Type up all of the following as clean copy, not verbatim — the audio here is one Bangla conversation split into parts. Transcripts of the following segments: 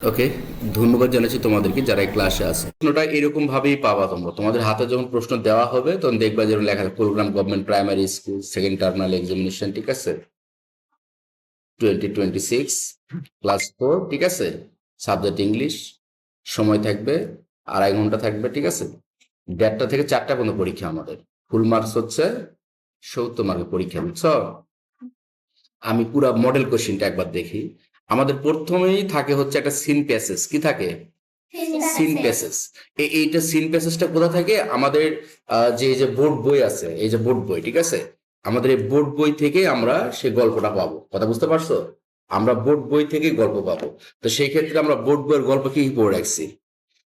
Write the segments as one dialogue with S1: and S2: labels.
S1: ওকে, ধন্যবাদ জানাচ্ছি তোমাদেরকে যারা এই ক্লাসে আছে। প্রশ্নটা এরকম ভাবেই পাবা তোমরা, তোমাদের হাতে যখন প্রশ্ন দেওয়া হবে তখন দেখবা যেরকম লেখা আছে program government primary school second terminal examination, ঠিক আছে, 2026 ক্লাস 4, ঠিক আছে, সাবজেক্ট ইংলিশ। সময় থাকবে 2.5 ঘন্টা থাকবে, ঠিক আছে। 1:30 থেকে 4টা পর্যন্ত পরীক্ষা আমাদের। ফুল মার্কস হচ্ছে 70 মার্কের পরীক্ষা, বুঝছো। আমি পুরা মডেল কোশ্চেনটা একবার দেখি। আমাদের প্রথমেই থাকে হচ্ছে একটা সিন প্যাসেজ, কি থাকে, সিন প্যাসেজ। এইটা সিন প্যাসেজটা কোথা থাকে, আমাদের যে এই যে বোর্ড বই আছে, এই যে বোর্ড বই, ঠিক আছে, আমাদের এই বোর্ড বই থেকে আমরা সেই গল্পটা পাবো। কথা বুঝতে পারছো, আমরা বোর্ড বই থেকে গল্প পাবো। তো সেই ক্ষেত্রে আমরা বোর্ড বইয়ের গল্প কি কি পড়ে রাখছি,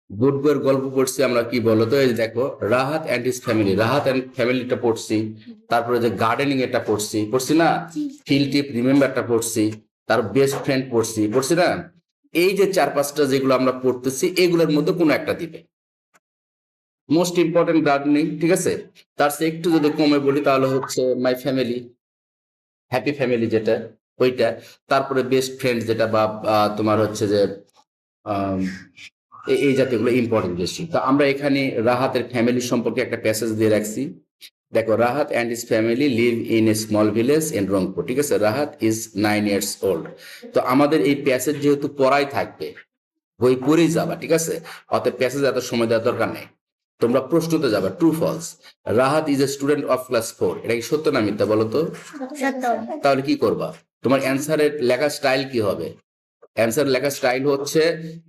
S1: বোর্ড বইয়ের গল্প পড়ছি আমরা, কি বলতো, এই যে দেখো Rahat and his family, Rahat and ফ্যামিলিটা পড়ছি। তারপরে যে গার্ডেনিং এটা পড়ছি, পড়ছি না, ফিল্ড ট্রিপ রিমেম্বারটা পড়ছি, তার বেস্ট ফ্রেন্ড পড়ছি, পড়ছি না। এই যে 4-5টা যেগুলো আমরা পড়তেছি এগুলোর মধ্যে কোনো একটা দিবে। মোস্ট ইম্পর্টেন্ট গার্ডেনিং, ঠিক আছে। তার চেয়ে একটু যদি কমে বলি তাহলে হচ্ছে মাই ফ্যামিলি, হ্যাপি ফ্যামিলি যেটা, ওইটা। তারপরে বেস্ট ফ্রেন্ড যেটা, বা তোমার হচ্ছে যে আম, এই জাতীয়গুলো ইম্পর্টেন্ট বেশি। তো আমরা এখানে রাহাতের ফ্যামিলি সম্পর্কে একটা প্যাসেজ দিয়ে রাখছি। দেখো, Rahat and his family live in a small village in Rangpur, ঠিক আছে। Rahat is 9 years old। তো আমাদের এই প্যাসেজ যেহেতু পড়াই থাকবে, বই পড়েই যাবা, ঠিক আছে, অতএব প্যাসেজ এত সময় দেওয়ার দরকার নেই। তোমরা প্রশ্নতে যাবা, true false. Rahat is a student of class 4, এটা কি সত্য না মিথ্যা বলো তো।
S2: সত্য।
S1: তাহলে কি করবা, তোমার অ্যান্সারের লেখার স্টাইল কি হবে, অ্যান্সার লেখার স্টাইল হচ্ছে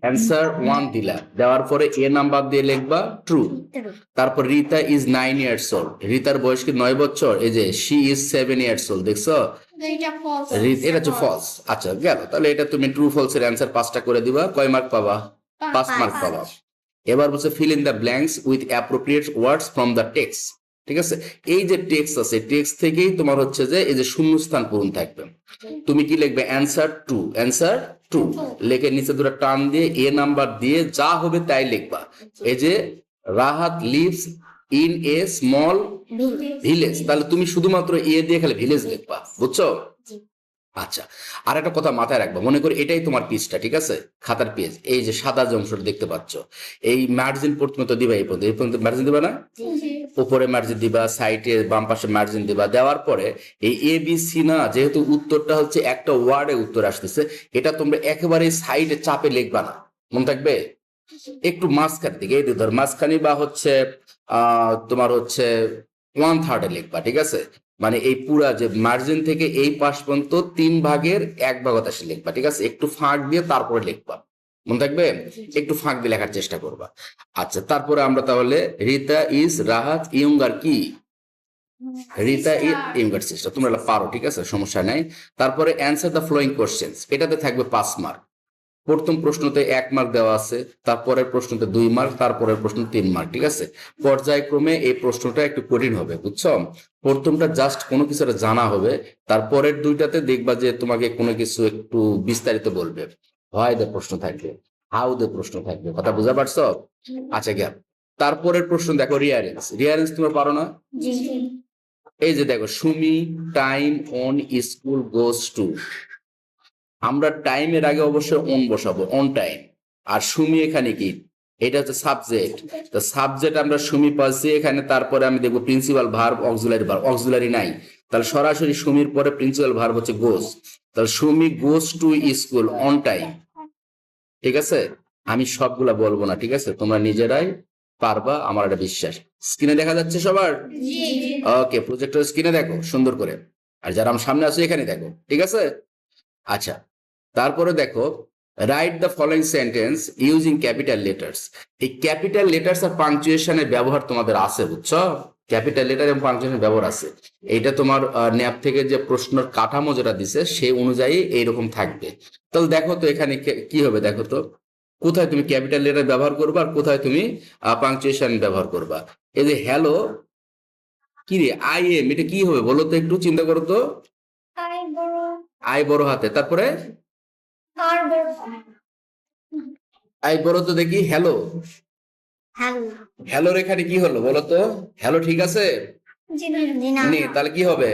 S1: অ্যান্সার 1 দিলা, দেওয়ার পরে এ নাম্বার দিয়ে লিখবা ট্রু। তারপর রিতা ইজ 9 years old, রিতার বয়স কি 9 বছর, এই যে শি ইজ 7 years old, দেখছো, এটা হচ্ছে ফলস। আচ্ছা গেল, তাহলে এটা তুমি ট্রু ফলস এর অ্যান্সার 5টা করে দিবা, কয় মার্ক পাবা, 5 মার্ক পাবা। এবার বলছে fill in the blanks with appropriate words from the text, ঠিক আছে। এই যে টেক্সট আছে, টেক্সট থেকেই তোমার হচ্ছে যে এই যে শূন্যস্থান পূরণ থাকবে। তুমি কি লিখবে, অ্যান্সার টু, অ্যান্সার টু লেখে নিচে দুটো টান দিয়ে এ নাম্বার দিয়ে যা হবে তাই লিখবা। এই যে Rahat lives in a small village, তাহলে তুমি শুধুমাত্র এ দিয়ে খালি ভিলেজ লিখবা, বুঝছো। আচ্ছা, আর একটা কথা মাথায় রাখবো, মনে করি এটাই তোমার পেজটা, ঠিক আছে, খাতার পেজ। এই যে সাদা যে অংশটা দেখতে পাচ্ছ, এই মার্জিন প্রথমে তো দিবা, এই পর্যন্ত মার্জিন দিবা না, উপরে মার্জিন দিবা, সাইডে বাম পাশে মার্জিন দিবা। দেওয়ার পরে এই এ বি সি না, যেহেতু উত্তরটা হচ্ছে একটা ওয়ার্ডে উত্তর আসতেছে, এটা তোমরা একেবারে সাইডে চাপে লিখবা না, মনে থাকবে। একটু মাঝখান দিকে, এই ধর মাঝখানে, বা হচ্ছে তোমার হচ্ছে 1/3 লিখবা, ঠিক আছে। মানে এই পুরা যে মার্জিন থেকে এই পাশ পর্যন্ত 3/1 আসে লিখবা, ঠিক আছে। একটু ফাঁক দিয়ে তারপরে লিখবা, মনে থাকবে, একটু ফাঁক দিয়ে লেখার চেষ্টা করবা। আচ্ছা, তারপরে আমরা তাহলে রিতা ইজ রাহাত ইয়ঙ্গার কি, রিতা ইজ ইয়ঙ্গার সিস্টার, তোমরা পারো, ঠিক আছে, সমস্যা নাই। তারপরে অ্যান্সার দ্য ফলোয়িং কোশ্চেন্স, এটাতে থাকবে 5 মার্ক। প্রথম প্রশ্নতে 1 মার্ক দেওয়া আছে, তারপরের প্রশ্নতে 2 মার্ক, তারপরের প্রশ্ন 3 মার্ক, ঠিক আছে। পর্যায়ক্রমে এই প্রশ্নটা একটু কঠিন হবে, বুঝছো। প্রথমটা জাস্ট কোনো কিছু একটা জানা হবে, তারপরের দুইটাতে দেখবা যে তোমাকে কোনো কিছু একটু বিস্তারিত বলবে, হয় দে প্রশ্ন থাকবে, হাউ দে প্রশ্ন থাকবে, কথা বুঝা পারছো। আচ্ছা গেল, তারপরের প্রশ্ন দেখো রিয়ারেন্স, রিয়ারেন্স তোমরা পারো না। এই যে দেখো, Sumi time on school goes to, আমরা টাইমের আগে অবশ্যই অন বসাবো, অন টাইম। আর সুমি এখানে কি, এটা হচ্ছে সাবজেক্ট, তো সাবজেক্ট আমরা সুমি পাচ্ছি এখানে। তারপরে আমি দেখবো principal verb, auxiliary verb, auxiliary নাই, তাহলে সরাসরি সুমির পরে প্রিন্সিপাল ভার্ব হচ্ছে গোস, তাহলে Sumi goes to school on time, ঠিক আছে। আমি সবগুলা বলবো না, ঠিক আছে, তোমরা নিজেরাই পারবা, আমার একটা বিশ্বাস। স্ক্রিনে দেখা যাচ্ছে সবার, ওকে, প্রজেক্টর স্ক্রিনে দেখো সুন্দর করে, আর যারা আমার সামনে আছে এখানে দেখো, ঠিক আছে। আচ্ছা, তারপরে দেখো, write the following sentence using capital letters. এই ক্যাপিটাল লেটার্স আর পাংচুয়েশনের ব্যবহার তোমাদের আছে, বুঝছো, ক্যাপিটাল লেটার এবং পাংচুয়েশনের ব্যবহার আছে। এইটা তোমার ন্যাপ থেকে যে প্রশ্নের কাঠামো যেটা দিছে সেই অনুযায়ী এইরকম থাকবে। তাহলে দেখো তো এখানে কি হবে, দেখো তো কোথায় তুমি ক্যাপিটাল লেটার ব্যবহার করবা আর কোথায় তুমি পাংচুয়েশন ব্যবহার করবা। এই যে হ্যালো, কি রে, আই এম, এটা কি হবে বলো তো, একটু চিন্তা করো তো। আই বড় হাতে, তারপরে আই বড় তো দেখি, হ্যালো, হ্যালোর এখানে কি হলো বলো তো, হ্যালো ঠিক আছে, নেই, তাহলে কি হবে,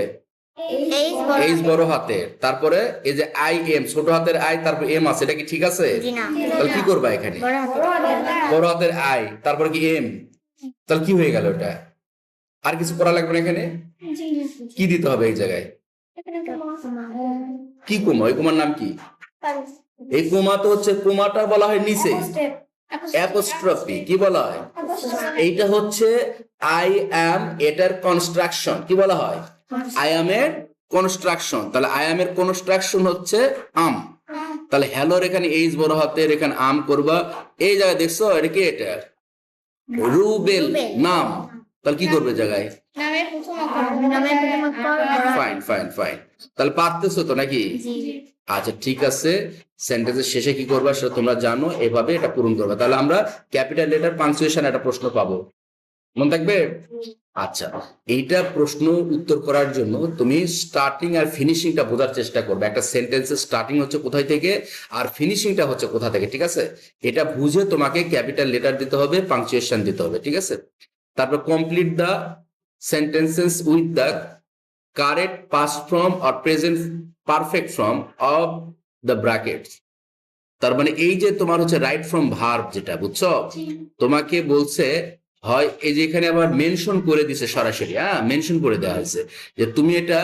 S1: এইচ বড় হাতের, তারপরে এই যে আই এম ছোট হাতের আই, তারপর এম আছে, এটা কি ঠিক আছে? তাহলে কি করবা এখানে? বড় হাতের আই তারপরে কি এম, তাহলে কি হয়ে গেল? এটা আর কিছু করা লাগবে না এখানে। কি দিতে হবে এই জায়গায়? কি কোমা? এই কোমার নাম কি? এই কোমা তো হচ্ছে, কোমাটা বলা হয় নিচে অ্যাপোস্ট্রফি। কি বলা হয়? এইটা হচ্ছে আই অ্যাম, এটার কনস্ট্রাকশন। কি বলা হয়? আই অ্যাম এর কনস্ট্রাকশন। তাহলে আই অ্যাম এর কনস্ট্রাকশন হচ্ছে আম। তাহলে হ্যালোর এখানে এইচ বড় হাতের, এখানে আম করবা। এই জায়গায় দেখছো এটা কি? এটা রুবেল নাম। তাহলে কি করবে জায়গায়? Fine fine fine. তাহলে পারতেছো তো নাকি? আচ্ছা ঠিক আছে, সেন্টেন্সের শেষে কি করবা সেটা তোমরা জানো, এভাবে এটা পূরণ করবে। তাহলে আমরা ক্যাপিটাল লেটার পাংচুয়েশন একটা প্রশ্ন পাবো, মনে থাকবে? আচ্ছা, এইটা প্রশ্ন উত্তর করার জন্য তুমি স্টার্টিং আর ফিনিশিংটা বোঝার চেষ্টা করবে। একটা সেন্টেন্সের স্টার্টিং হচ্ছে কোথায় থেকে আর ফিনিশিংটা হচ্ছে কোথা থেকে, ঠিক আছে? এটা বুঝে তোমাকে ক্যাপিটাল লেটার দিতে হবে, পাংচুয়েশন দিতে হবে, ঠিক আছে? তারপর complete the sentences with the correct past form or present perfect form of the brackets. তার মানে এই যে তোমার হচ্ছে রাইট ফ্রম ভার্ব, যেটা বুঝছো, তোমাকে বলছে হয় এই যে এখানে আবার মেনশন করে দিছে সরাসরি, হ্যাঁ মেনশন করে দেওয়া হয়েছে যে তুমি এটা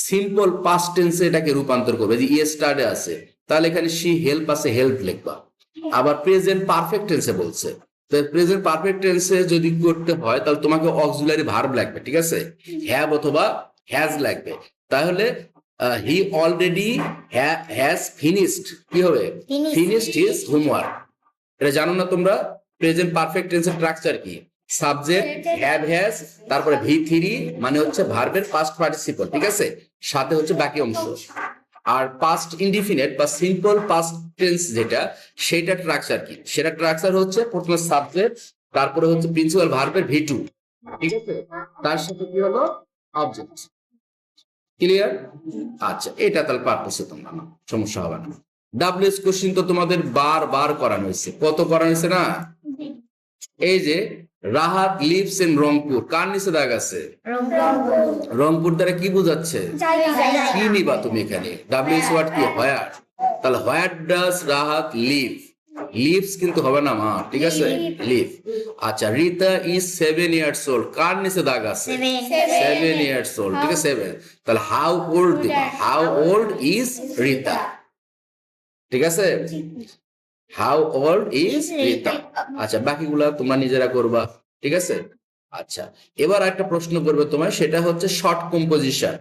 S1: সিম্পল পাস্ট টেন্সে এটাকে রূপান্তর করবে। যে ইয়েস্টারডে আছে, তাহলে এখানে শি হেল্প আছে, হেল্প লিখবা। আবার প্রেজেন্ট পারফেক্ট টেন্সে বলছে, তো প্রেজেন্ট পারফেক্ট টেন্সে যদি করতে হয় তাহলে তোমাকে অক্সিলারি ভার্ব লাগবে, ঠিক আছে? হ্যাভ অথবা হ্যাজ লাগবে। তাহলে হি অলরেডি হ্যাজ ফিনিশড, কি হবে? Finished his homework. এটা জানো না তোমরা? প্রেজেন্ট পারফেক্ট টেন্সের স্ট্রাকচার কি? সাবজেক্ট, হ্যাভ, হ্যাজ, তারপরে ভি থ্রি মানে হচ্ছে ভার্বের পাস্ট পার্টিসিপল, ঠিক আছে? সাথে হচ্ছে বাকি অংশ। আর পাস্ট ইনডিফিনিট বা সিম্পল পাস্ট টেন্স যেটা, সেটা স্ট্রাকচার কি? সেটা স্ট্রাকচার হচ্ছে প্রথমে সাবজেক্ট, তারপরে হচ্ছে প্রিন্সিপাল ভার্বের ভি টু, ঠিক আছে? তার সাথে কি হলো? অবজেক্ট। ক্লিয়ার? আচ্ছা, এটা তাহলে পারতেছে তোমরা, না সমস্যা হবে না। ডাব্লিউএস কোশ্চিন তো তোমাদের বার করানো হয়েছে। কত করানো হয়েছে না? এই যে রাহাত লিভস ইন রংপুর, কার নিচে দাগ আছে? রংপুর দ্বারা কি বোঝাচ্ছে? কি নিবা তুমি এখানে? ডাব্লিউএস ওয়ার্ড কি? হোয়ার। তাহলে where does Rahat live? Lives কিন্তু হবে না মা, ঠিক আছে? লিভ। আচ্ছা, রিতা ইজ 7 years old, কার নিচে দাগ আছে? 7 years old, ঠিক আছে? 7। তাহলে হাউ ওল্ড দিবা, হাউ ওল্ড ইজ রিতা, ঠিক আছে? How old is Rita. আচ্ছা, বাকিগুলা তোমরা নিজেরা করবা, ঠিক আছে? আচ্ছা, এবার একটা প্রশ্ন করবে তোমায়, সেটা হচ্ছে শর্ট কম্পোজিশন।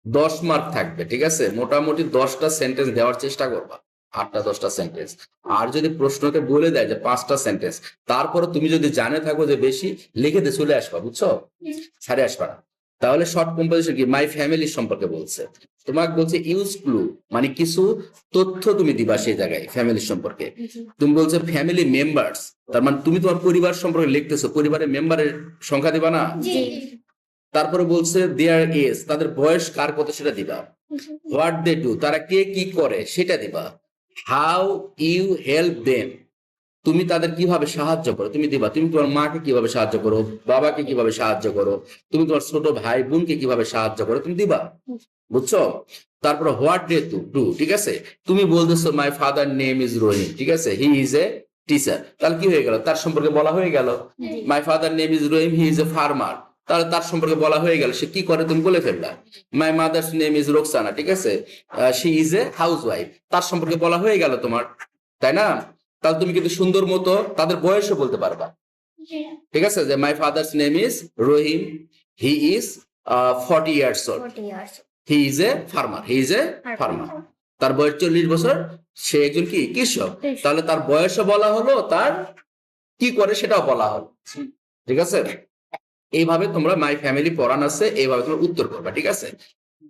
S1: 10 মার্ক থাকবে, ঠিক আছে? মোটামুটি 10টা সেন্টেন্স দেওয়ার চেষ্টা করবা, 8টা 10টা সেন্টেন্স। আর যদি প্রশ্নকে বলে দেয় যে 5টা সেন্টেন্স, তারপরে তুমি যদি জানে থাকো যে বেশি, লিখে দিয়ে চলে আসবা, বুঝছো? ছাড়ে আসবা না। তাহলে শর্ট কম্পোজিশন কি? মাই ফ্যামিলি সম্পর্কে বলছে, তোমাকে বলছে ইউজ ক্লু, মানে কিছু তথ্য তুমি দিবা সেই জায়গায় ফ্যামিলি সম্পর্কে। তুমি বলছো ফ্যামিলি মেম্বার্স, তার মানে তুমি তোমার পরিবার সম্পর্কে লিখতেছো, পরিবারের মেম্বারের সংখ্যা দিবা না? তারপরে বলছে দেয়ার এজ, তাদের বয়স কার কত সেটা দিবা। হোয়াট দে ডু, তারা কে কি করে সেটা দিবা। হাউ ইউ হেল্প দেম, তুমি তাদের কিভাবে সাহায্য করো তুমি দিবা। তুমি তোমার মাকে কিভাবে সাহায্য করো, বাবাকে কিভাবে সাহায্য করো, তুমি তোমার ছোট ভাই বোনকে কিভাবে সাহায্য করো, তুমি দিবা, বুঝছো? তারপরে হোয়াট ডে টু ডু, ঠিক আছে? তুমি বলতেছো মাই ফাদার নেম ইজ রহিম, ঠিক আছে? হি ইজ এ টিচার, তাহলে কি হয়ে গেল? তার সম্পর্কে বলা হয়ে গেল। My father name is Rahim, he is a farmer, তাহলে তার সম্পর্কে বলা হয়ে গেল, সে কি করে তুমি বলে ফেললা। My mother's name is Roksana, ঠিক আছে? She is a housewife, তার সম্পর্কে বলা হয়ে গেল তোমার, তাই না? তাহলে তুমি কিন্তু সুন্দর মতো তাদের বয়সও বলতে পারবা, ঠিক আছে? যে my father's name is Rahim, he is 40 years old, he is a farmer, he is a farmer, তার বয়স 40 বছর, সে একজন কি কৃষক। তাহলে তার বয়সও বলা হলো, তার কি করে সেটাও বলা হলো, ঠিক আছে? এইভাবে তোমরা মাই ফ্যামিলি পড়ান আছে, এইভাবে তোমরা উত্তর করবা, ঠিক আছে?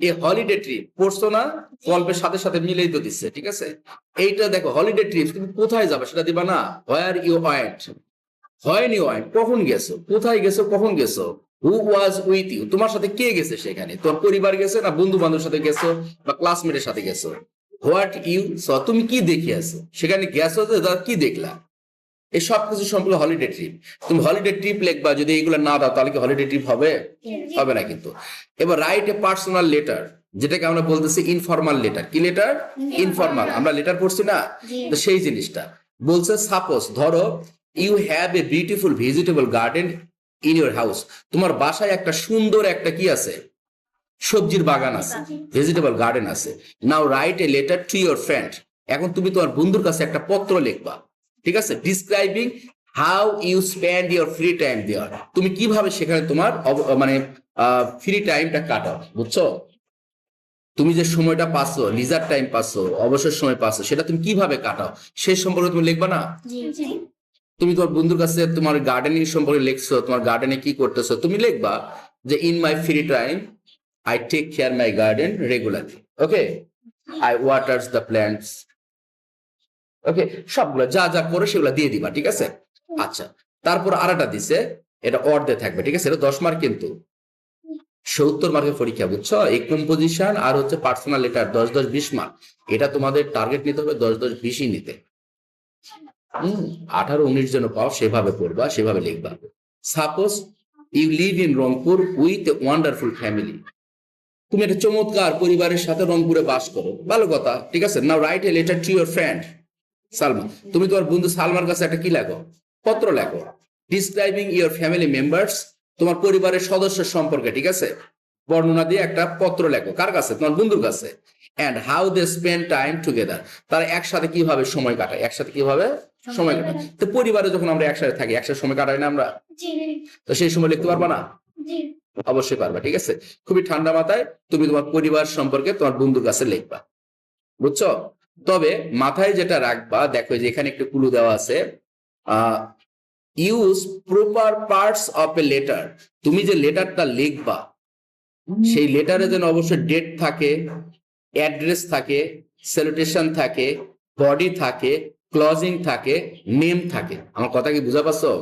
S1: এই হলিডে ট্রিপ পড়ছো না, গল্পের সাথে সাথে মিলেই তো দিচ্ছে, ঠিক আছে? এইটা দেখো, হলিডে ট্রিপ, তুমি কোথায় যাবে সেটা দিবা না। হোয়ার ইউ ওয়েন্ট, হয়নি ওয়েন্ট, কখন গেছো, কোথায় গেছো, কখন গেছো। হু ওয়াজ উইথ ইউ, তোমার সাথে কে গেছে সেখানে, তোমার পরিবার গেছে না বন্ধু বান্ধবের সাথে গেছো বা ক্লাসমেটের সাথে গেছো। হোয়াট ইউ স, তুমি কি দেখে আসো সেখানে, গেছো যে কি দেখলা, এই সব কিছু সম্পর্কে হলিডে ট্রিপ। তুমি হলিডে ট্রিপ লিখবা, যদি এগুলো না দাও তাহলে কি হলিডে ট্রিপ হবে? হবে না কিন্তু। এবার রাইট এ পার্সোনাল লেটার, যেটাকে আমরা বলতেছি ইনফর্মাল লেটার। কি লেটার? ইনফর্মাল। আমরা লেটার পড়ছি না, তো সেই জিনিসটা বলছে। সাপোজ ধরো you have a beautiful vegetable garden in your house, তোমার বাসায় একটা সুন্দর একটা কি আছে, সবজির বাগান আছে, ভেজিটেবল গার্ডেন আছে। Now write a letter to your friend, এখন তুমি তোমার বন্ধুর কাছে একটা পত্র লিখবা, ঠিক আছে, describing how you spend your free time there, তুমি কিভাবে সেখানে তোমার মানে ফ্রি টাইমটা কাটাও, বুঝছো? তুমি যে সময়টা পাচ্ছো, লিজার টাইম পাচ্ছো, অবসর সময় পাচ্ছো, সেটা তুমি কিভাবে কাটাও সেই সম্পর্কে তুমি লিখবা না? তুমি তোমার বন্ধুর কাছে তোমার গার্ডেনিং সম্পর্কে লিখছো, তোমার গার্ডেনে কি করতেছো, তুমি লিখবা যে in my free time I take care my garden regularly. Okay, I waters the plants. Okay, সবগুলো যা যা করে সেগুলো দিয়ে দিবা, ঠিক আছে? আচ্ছা, তারপর আরেকটা দিছে, এটা অর্ধে থাকবে, ঠিক আছে? এটা 10 মার্ক, কিন্তু 70 মার্কের পরীক্ষা, বুঝছো? এই কম্পোজিশন আর হচ্ছে পার্সোনাল লেটার 10 10 20 মার্ক। এটা তোমাদের টার্গেট নিতে হবে 10 10 20ই নিতে। 18 19 জন পাও, সেভাবে পড়বা, সেভাবে লিখবা। Suppose you live in Rangpur with a wonderful family, তুমি একটা চমৎকার পরিবারের সাথে রংপুরে বাস করো, ভালো কথা, ঠিক আছে? Now write a letter to your friend Salma, তুমি তোমার বন্ধু সালমার কাছে একটা কি লেখো, পত্র লেখো, ডিসক্রাইবিং ইউর ফ্যামিলি মেম্বার্স, তোমার পরিবারের সদস্য সম্পর্কে, ঠিক আছে, বর্ণনা দিয়ে একটা পত্র লেখো, কার কাছে? তোমার বন্ধুর কাছে। And how they spend time together, তারা একসাথে কিভাবে সময় কাটায়, একসাথে কিভাবে সময় কাটায়। তো পরিবারে যখন আমরা একসাথে থাকি, একসাথে সময় কাটাই না আমরা? তো সেই সময় লিখতে পারবা না? অবশ্যই পারবা, ঠিক আছে? খুবই ঠান্ডা মাথায় তুমি তোমার পরিবার সম্পর্কে তোমার বন্ধুর কাছে লিখবা, বুঝছো? তবে মাথায় যেটা রাখবা, দেখো যে এখানে একটু ক্লু দেওয়া আছে, use proper parts of a letter, তুমি যে লেটারটা লিখবা সেই লেটারে যেন অবশ্যই ডেট থাকে, অ্যাড্রেস থাকে, স্যালুটেশন থাকে, বডি থাকে, ক্লোজিং থাকে, নেম থাকে। আমার কথা কি বুঝা পাচ্ছো?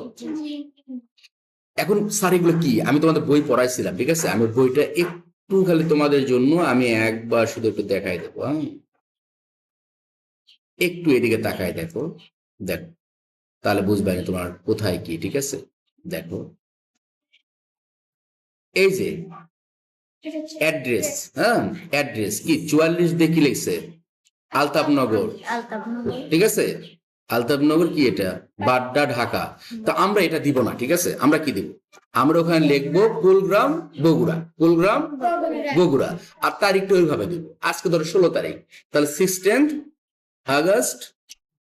S1: এখন স্যার এগুলো কি, আমি তোমাদের বই পড়াইছিলাম, ঠিক আছে? আমি বইটা একটু খালি তোমাদের জন্য আমি একবার শুধু একটু দেখাই দেবো। হ্যাঁ, একটু এদিকে তাকাই দেখো, দেখো, তাহলে বুঝবে না তোমার কোথায় কি, ঠিক আছে? দেখো, এই যে অ্যাড্রেস, হ্যাঁ, অ্যাড্রেস কি 44 দিয়ে কি লিখছে? আলতাফনগর, ঠিক আছে? আলতাফনগর কি এটা? বাড্ডা, ঢাকা। তো আমরা এটা দিব না, ঠিক আছে? আমরা কি দিব? আমরা ওখানে লিখবো কুলগ্রাম, বগুড়া, কুলগ্রাম, বগুড়া। আর তারিখটা ওইভাবে দিব, আজকে ধরো 16 তারিখ, তাহলে 16th আগস্ট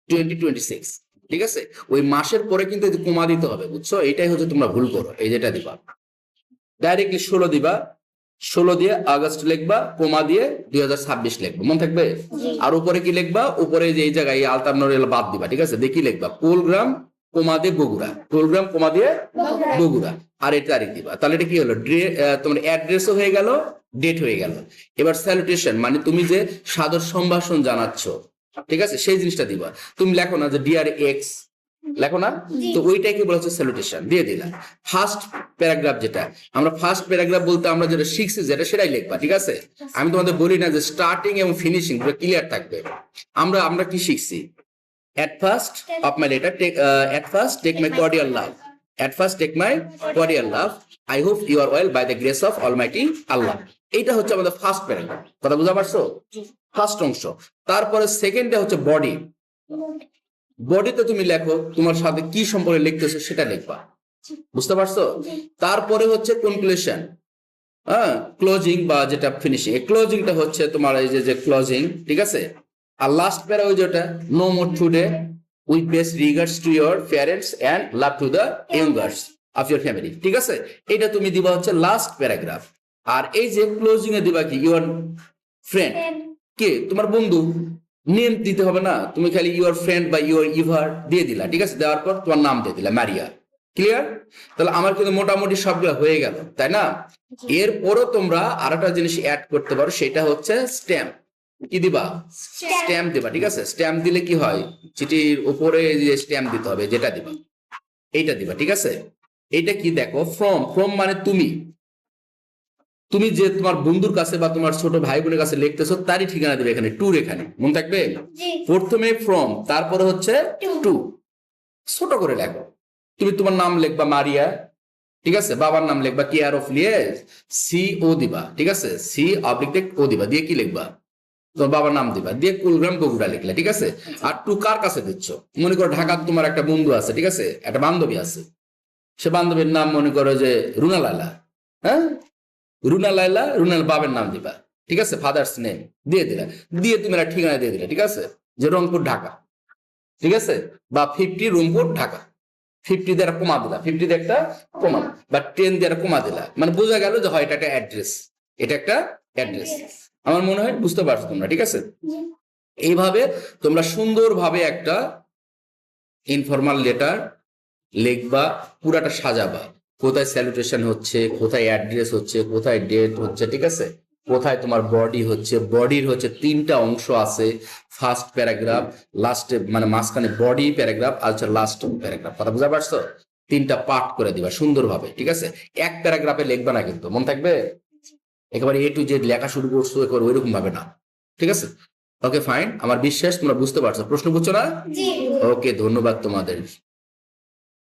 S1: 2026, ঠিক আছে? ওই মাসের পরে কিন্তু কমা দিতে হবে, বুঝছো? এটাই হচ্ছে তোমরা ভুল করো, এই যেটা দিবা ডাইরেক্টলি 16 দিবা, 16 দিয়ে আগস্ট লিখবা, কমা দিয়ে 2026 লিখবা, মনে থাকবে? আর উপরে কি লিখবা? উপরে যে এই জায়গায় আলতাফনগর বাদ দিবা, ঠিক আছে? দেখি লিখবা কুলগ্রাম কমা দিয়ে বগুড়া, কুলগ্রাম কমা দিয়ে বগুড়া, আর এই তারিখ দিবা। তাহলে এটা কি হলো? তোমার অ্যাড্রেসও হয়ে গেল, ডেট হয়ে গেল। এবার স্যালুটেশন, মানে তুমি যে সাদর সম্ভাষণ জানাচ্ছ, ঠিক আছে, সেই জিনিসটা দিবা। তুমি লেখো না যে ডিয়ার এক্স, লেখো না? তো ওইটাই কি বলা হচ্ছে? স্যালুটেশন দিয়ে দিলাম। ফার্স্ট প্যারাগ্রাফ, যেটা আমরা ফার্স্ট প্যারাগ্রাফ বলতে আমরা যেটা শিখছি, যেটা সেটাই লিখবা, ঠিক আছে? আমি তোমাদের বলি না যে স্টার্টিং এবং ফিনিশিং পুরো ক্লিয়ার থাকবে। আমরা কি শিখছি? At first of my letter, at first take my cordial love. At first take my cordial love. I hope you are well by the grace of Almighty Allah. এইটা হচ্ছে আমাদের ফার্স্ট প্যারাগ্রাফ, কথা বুঝা পারছো? ফার্স্ট অংশ। তারপরে সেকেন্ডে হচ্ছে বডি। বডিতে তুমি লেখো তোমার সাথে কি সম্পর্কে লিখতেছো সেটা লিখবা, বুঝতে পারছো? তারপরে হচ্ছে কনক্লুশন, হ্যাঁ, ক্লোজিং বা যেটা ফিনিশিং। এই ক্লোজিংটা হচ্ছে তোমার এই যে ক্লোজিং, ঠিক আছে? আর লাস্ট প্যারা ওই যেটা, no more today with best regards to your parents and love to the youngers of your family, ঠিক আছে? এটা তুমি দিবা হচ্ছে লাস্ট প্যারাগ্রাফ। আর এই যে ক্লোজিং এ দিবা কি? ইউর ফ্রেন্ড, কে? তোমার বন্ধু। নেম দিতে হবে না, তুমি খালি ইউর ফ্রেন্ড বা ইউর ইভার দিয়ে দিলা, ঠিক আছে? দেওয়ার পর তোমার নাম দিয়ে দিলা, মারিয়া। ক্লিয়ার? তাহলে আমার কিন্তু মোটামুটি সবগুলো হয়ে গেল, তাই না? এরপরও তোমরা আরেকটা জিনিস অ্যাড করতে পারো, সেটা হচ্ছে স্ট্যাম্প। কি দিবা? স্ট্যাম্প দিবা, ঠিক আছে? স্ট্যাম্প দিলে কি হয়? চিঠির উপরে যে স্ট্যাম্প দিতে হবে, যেটা দিবা এইটা দিবা, ঠিক আছে? এইটা কি দেখো, ফ্রম, ফ্রম মানে তুমি, তুমি যে তোমার বন্ধুর কাছে বা তোমার ছোট ভাই বোনের কাছে লিখতেছো তারই ঠিকানা দিবে এখানে, টুর, এখানে মনে থাকবে? প্রথমে ফ্রম, তারপরে হচ্ছে টু, ছোট করে লেখো। তুমি তোমার নাম লিখবা মারিয়া, ঠিক আছে, বাবার নাম লিখবা কেয়ার অফ লিয়েজ, সি ও দিবা, ঠিক আছে, সি অবলিক ও দিবা, দিয়ে কি লিখবা, তোমার বাবার নাম দিবা, দিয়ে কুলগ্রাম বগুড়া লিখলে, ঠিক আছে। আর টু কার কাছে দিচ্ছ, মনে করো ঢাকার তোমার একটা বন্ধু আছে, ঠিক আছে, একটা বান্ধবী আছে, সে বান্ধবীর নাম মনে করো যে রুনা লায়লা, হ্যাঁ, রুনা লায়লা, রুনার বাবার নাম দিবা, ঠিক আছে, ফাদার্স নেম দিয়ে দিলা, দিয়ে তুমি একটা ঠিকানা দিয়ে দিলে, ঠিক আছে, যে রংপুর ঢাকা, ঠিক আছে, বা 50 রংপুর ঢাকা, 50 দিয়ে একটা কমা দিলা, 50 দিয়ে একটা কমা, বা 10 দিয়ে একটা কমা দিলা, মানে বোঝা গেল যে হয় এটা একটা অ্যাড্রেস, এটা একটা অ্যাড্রেস। আমার মনে হয় বুঝতে পারছো তোমরা, ঠিক আছে। এইভাবে তোমরা সুন্দরভাবে একটা ইনফর্মাল লেটার লিখবা, পুরাটা সাজাবা, কোথায় স্যালুটেশন হচ্ছে, কোথায় অ্যাড্রেস হচ্ছে, কোথায় ডেট হচ্ছে, ঠিক আছে, কোথায় তোমার বডি হচ্ছে, বডির হচ্ছে 3টা অংশ আছে, ফার্স্ট প্যারাগ্রাফ, লাস্টে মানে মাঝখানে বডি প্যারাগ্রাফ, আর হচ্ছে লাস্ট প্যারাগ্রাফ, কথা বুঝতে পারছো, 3টা পার্ট করে দিবা সুন্দরভাবে, ঠিক আছে। এক প্যারাগ্রাফে লিখবা না কিন্তু, মন থাকবে, একেবারে এ টু জেড লেখা শুরু করছো একেবারে ওইরকম ভাবে না, ঠিক আছে। ওকে ফাইন, আমার বিশ্বাস তোমরা বুঝতে পারছো, প্রশ্ন বুঝছো না? ওকে, ধন্যবাদ তোমাদের।